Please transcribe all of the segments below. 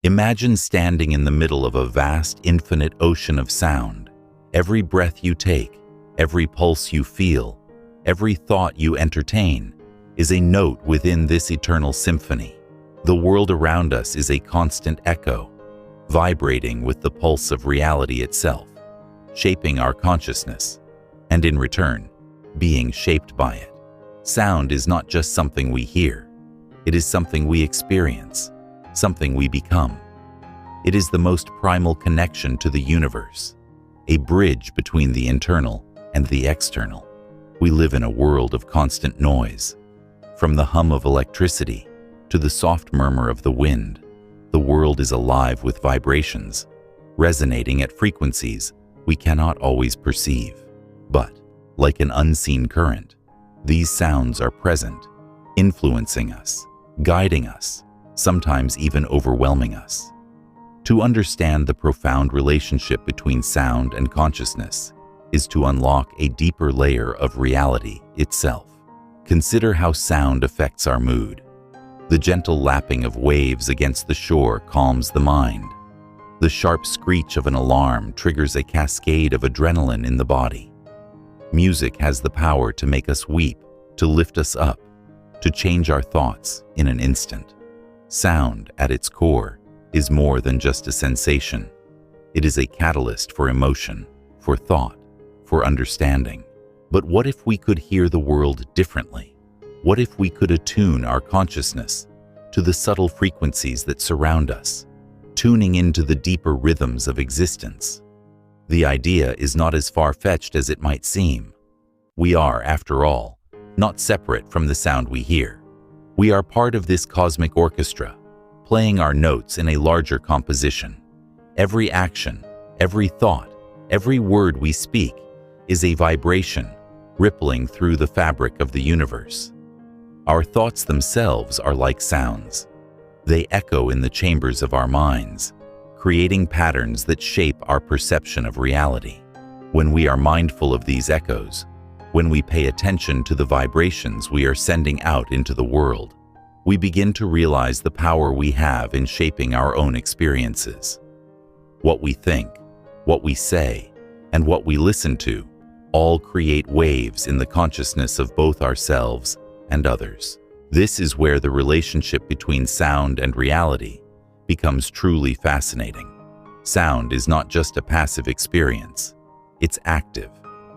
Imagine standing in the middle of a vast, infinite ocean of sound. Every breath you take, every pulse you feel, every thought you entertain is a note within this eternal symphony. The world around us is a constant echo, vibrating with the pulse of reality itself, shaping our consciousness, and in return, being shaped by it. Sound is not just something we hear. It is something we experience, something we become. It is the most primal connection to the universe, a bridge between the internal and the external. We live in a world of constant noise. From the hum of electricity to the soft murmur of the wind, the world is alive with vibrations, resonating at frequencies we cannot always perceive. But, like an unseen current, these sounds are present, influencing us, guiding us, sometimes even overwhelming us. To understand the profound relationship between sound and consciousness is to unlock a deeper layer of reality itself. Consider how sound affects our mood. The gentle lapping of waves against the shore calms the mind. The sharp screech of an alarm triggers a cascade of adrenaline in the body. Music has the power to make us weep, to lift us up, to change our thoughts in an instant. Sound, at its core, is more than just a sensation. It is a catalyst for emotion, for thought, for understanding. But what if we could hear the world differently? What if we could attune our consciousness to the subtle frequencies that surround us, tuning into the deeper rhythms of existence? The idea is not as far-fetched as it might seem. We are, after all, not separate from the sound we hear. We are part of this cosmic orchestra, playing our notes in a larger composition. Every action, every thought, every word we speak is a vibration rippling through the fabric of the universe. Our thoughts themselves are like sounds. They echo in the chambers of our minds, creating patterns that shape our perception of reality. When we are mindful of these echoes, when we pay attention to the vibrations we are sending out into the world, we begin to realize the power we have in shaping our own experiences. What we think, what we say, and what we listen to all create waves in the consciousness of both ourselves and others. This is where the relationship between sound and reality becomes truly fascinating. Sound is not just a passive experience. It's active.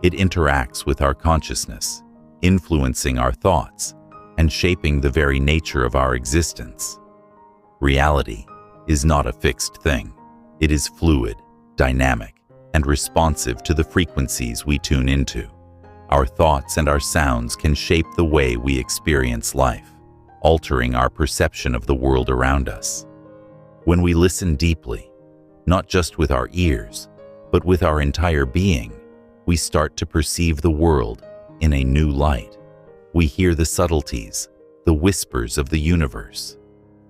It interacts with our consciousness, influencing our thoughts and shaping the very nature of our existence. Reality is not a fixed thing. It is fluid, dynamic, and responsive to the frequencies we tune into. Our thoughts and our sounds can shape the way we experience life, altering our perception of the world around us. When we listen deeply, not just with our ears, but with our entire being, we start to perceive the world in a new light. We hear the subtleties, the whispers of the universe.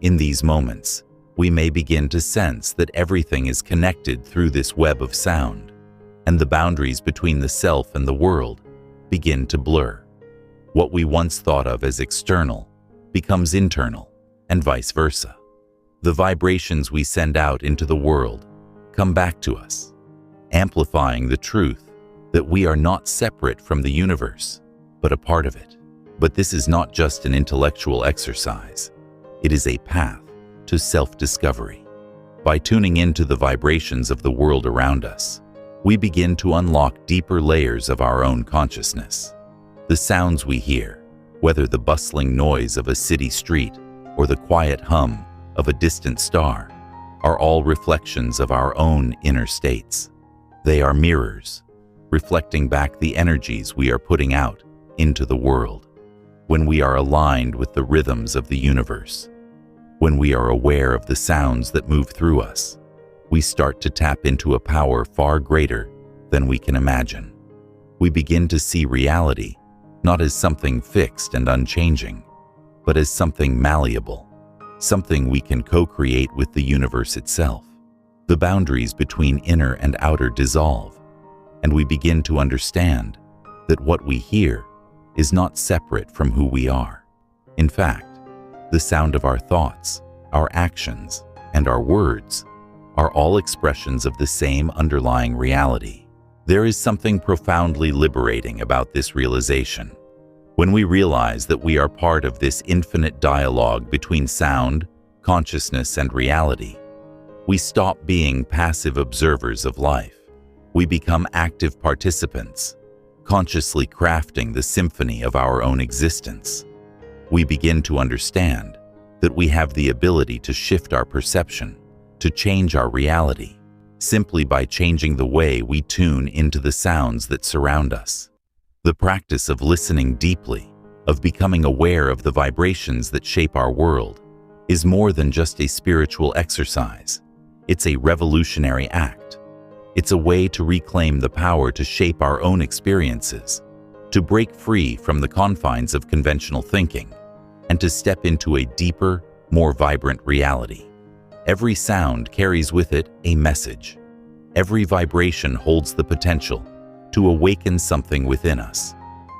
In these moments, we may begin to sense that everything is connected through this web of sound, and the boundaries between the self and the world begin to blur. What we once thought of as external becomes internal, and vice versa. The vibrations we send out into the world come back to us, amplifying the truth that we are not separate from the universe, but a part of it. But this is not just an intellectual exercise. It is a path to self-discovery. By tuning into the vibrations of the world around us, we begin to unlock deeper layers of our own consciousness. The sounds we hear, whether the bustling noise of a city street or the quiet hum of a distant star, are all reflections of our own inner states. They are mirrors, reflecting back the energies we are putting out into the world. When we are aligned with the rhythms of the universe, when we are aware of the sounds that move through us, we start to tap into a power far greater than we can imagine. We begin to see reality not as something fixed and unchanging, but as something malleable, something we can co-create with the universe itself. The boundaries between inner and outer dissolve, and we begin to understand that what we hear is not separate from who we are. In fact, the sound of our thoughts, our actions, and our words are all expressions of the same underlying reality. There is something profoundly liberating about this realization. When we realize that we are part of this infinite dialogue between sound, consciousness, and reality, we stop being passive observers of life. We become active participants, consciously crafting the symphony of our own existence. We begin to understand that we have the ability to shift our perception, to change our reality, simply by changing the way we tune into the sounds that surround us. The practice of listening deeply, of becoming aware of the vibrations that shape our world, is more than just a spiritual exercise. It's a revolutionary act. It's a way to reclaim the power to shape our own experiences, to break free from the confines of conventional thinking, and to step into a deeper, more vibrant reality. Every sound carries with it a message. Every vibration holds the potential to awaken something within us,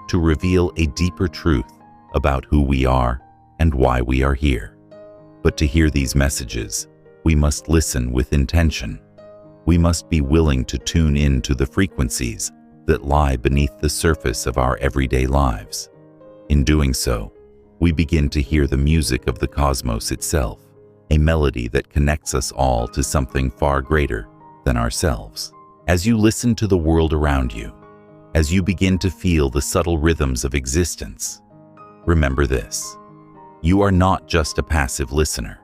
to reveal a deeper truth about who we are and why we are here. But to hear these messages, we must listen with intention. We must be willing to tune in to the frequencies that lie beneath the surface of our everyday lives. In doing so, we begin to hear the music of the cosmos itself, a melody that connects us all to something far greater than ourselves. As you listen to the world around you, as you begin to feel the subtle rhythms of existence, remember this: you are not just a passive listener.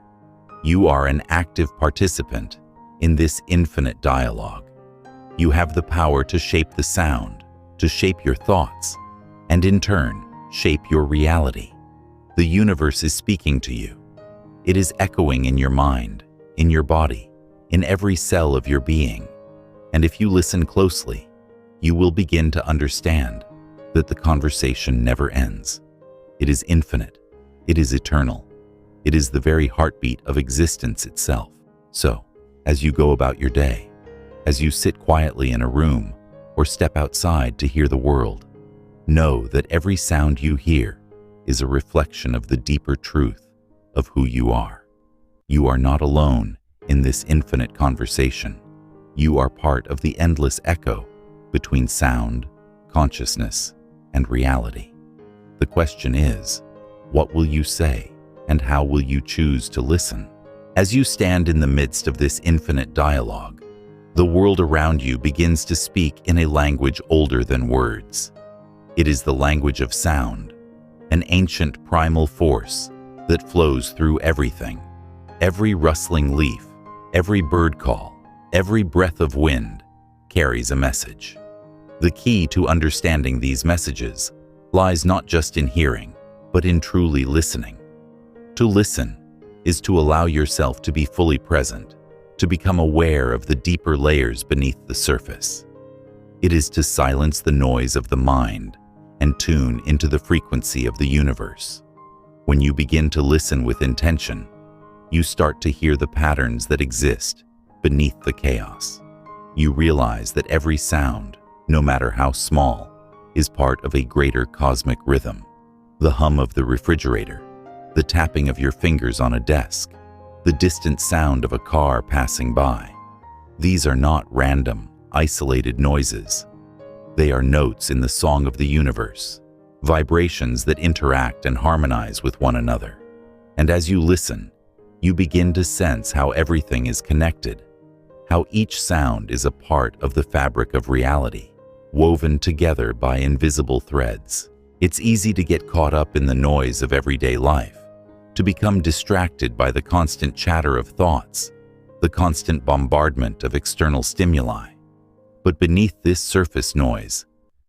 You are an active participant in this infinite dialogue. You have the power to shape the sound, to shape your thoughts, and in turn, shape your reality. The universe is speaking to you. It is echoing in your mind, in your body, in every cell of your being. And if you listen closely, you will begin to understand that the conversation never ends. It is infinite. It is eternal. It is the very heartbeat of existence itself. So, as you go about your day, as you sit quietly in a room or step outside to hear the world, know that every sound you hear is a reflection of the deeper truth of who you are. You are not alone in this infinite conversation. You are part of the endless echo between sound, consciousness, and reality. The question is, what will you say, and how will you choose to listen? As you stand in the midst of this infinite dialogue, the world around you begins to speak in a language older than words. It is the language of sound, an ancient primal force that flows through everything. Every rustling leaf, every bird call, every breath of wind carries a message. The key to understanding these messages lies not just in hearing, but in truly listening. To listen is to allow yourself to be fully present, to become aware of the deeper layers beneath the surface. It is to silence the noise of the mind and tune into the frequency of the universe. When you begin to listen with intention, you start to hear the patterns that exist beneath the chaos. You realize that every sound, no matter how small, is part of a greater cosmic rhythm. The hum of the refrigerator, the tapping of your fingers on a desk, the distant sound of a car passing by. These are not random, isolated noises. They are notes in the song of the universe, vibrations that interact and harmonize with one another. And as you listen, you begin to sense how everything is connected, how each sound is a part of the fabric of reality, woven together by invisible threads. It's easy to get caught up in the noise of everyday life, to become distracted by the constant chatter of thoughts, the constant bombardment of external stimuli. But beneath this surface noise,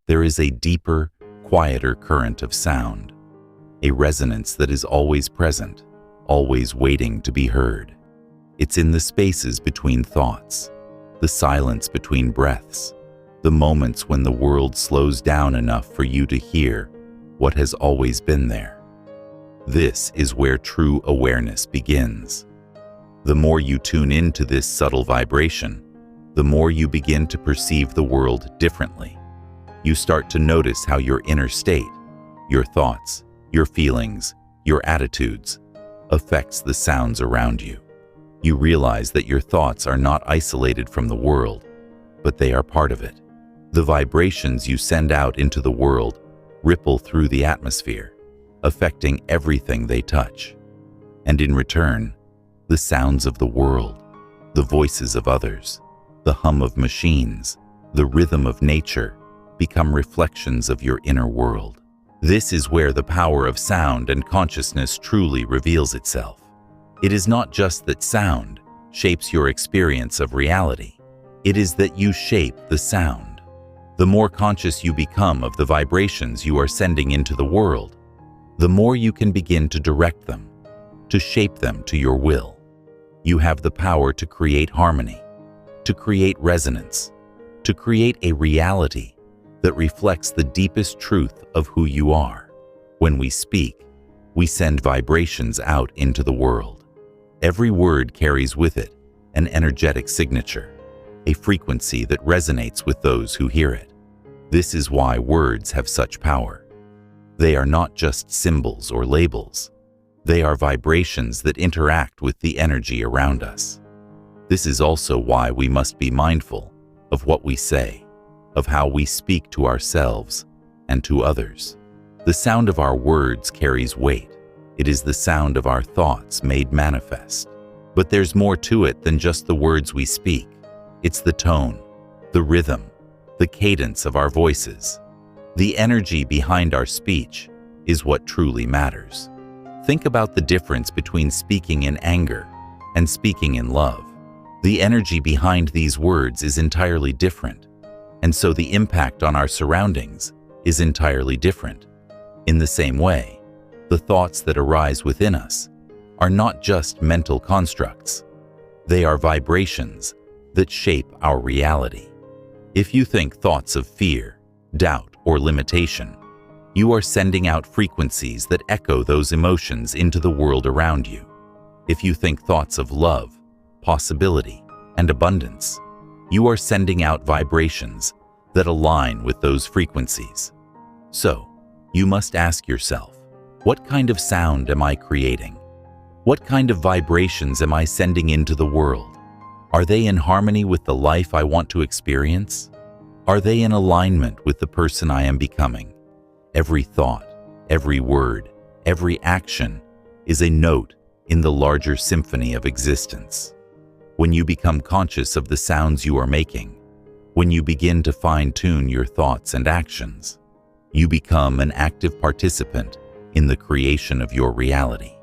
there is a deeper, quieter current of sound, a resonance that is always present, always waiting to be heard. It's in the spaces between thoughts, the silence between breaths, the moments when the world slows down enough for you to hear what has always been there. This is where true awareness begins. The more you tune into this subtle vibration, the more you begin to perceive the world differently. You start to notice how your inner state, your thoughts, your feelings, your attitudes, affects the sounds around you. You realize that your thoughts are not isolated from the world, but they are part of it. The vibrations you send out into the world ripple through the atmosphere, affecting everything they touch. And in return, the sounds of the world, the voices of others, the hum of machines, the rhythm of nature become reflections of your inner world. This is where the power of sound and consciousness truly reveals itself. It is not just that sound shapes your experience of reality. It is that you shape the sound. The more conscious you become of the vibrations you are sending into the world, the more you can begin to direct them, to shape them to your will. You have the power to create harmony, to create resonance, to create a reality that reflects the deepest truth of who you are. When we speak, we send vibrations out into the world. Every word carries with it an energetic signature, a frequency that resonates with those who hear it. This is why words have such power. They are not just symbols or labels. They are vibrations that interact with the energy around us. This is also why we must be mindful of what we say, of how we speak to ourselves and to others. The sound of our words carries weight. It is the sound of our thoughts made manifest. But there's more to it than just the words we speak. It's the tone, the rhythm, the cadence of our voices. The energy behind our speech is what truly matters. Think about the difference between speaking in anger and speaking in love. The energy behind these words is entirely different, and so the impact on our surroundings is entirely different. In the same way, the thoughts that arise within us are not just mental constructs. They are vibrations that shape our reality. If you think thoughts of fear, doubt, or limitation, you are sending out frequencies that echo those emotions into the world around you. If you think thoughts of love, possibility, and abundance, you are sending out vibrations that align with those frequencies. So, you must ask yourself, what kind of sound am I creating? What kind of vibrations am I sending into the world? Are they in harmony with the life I want to experience? Are they in alignment with the person I am becoming? Every thought, every word, every action is a note in the larger symphony of existence. When you become conscious of the sounds you are making, when you begin to fine-tune your thoughts and actions, you become an active participant in the creation of your reality.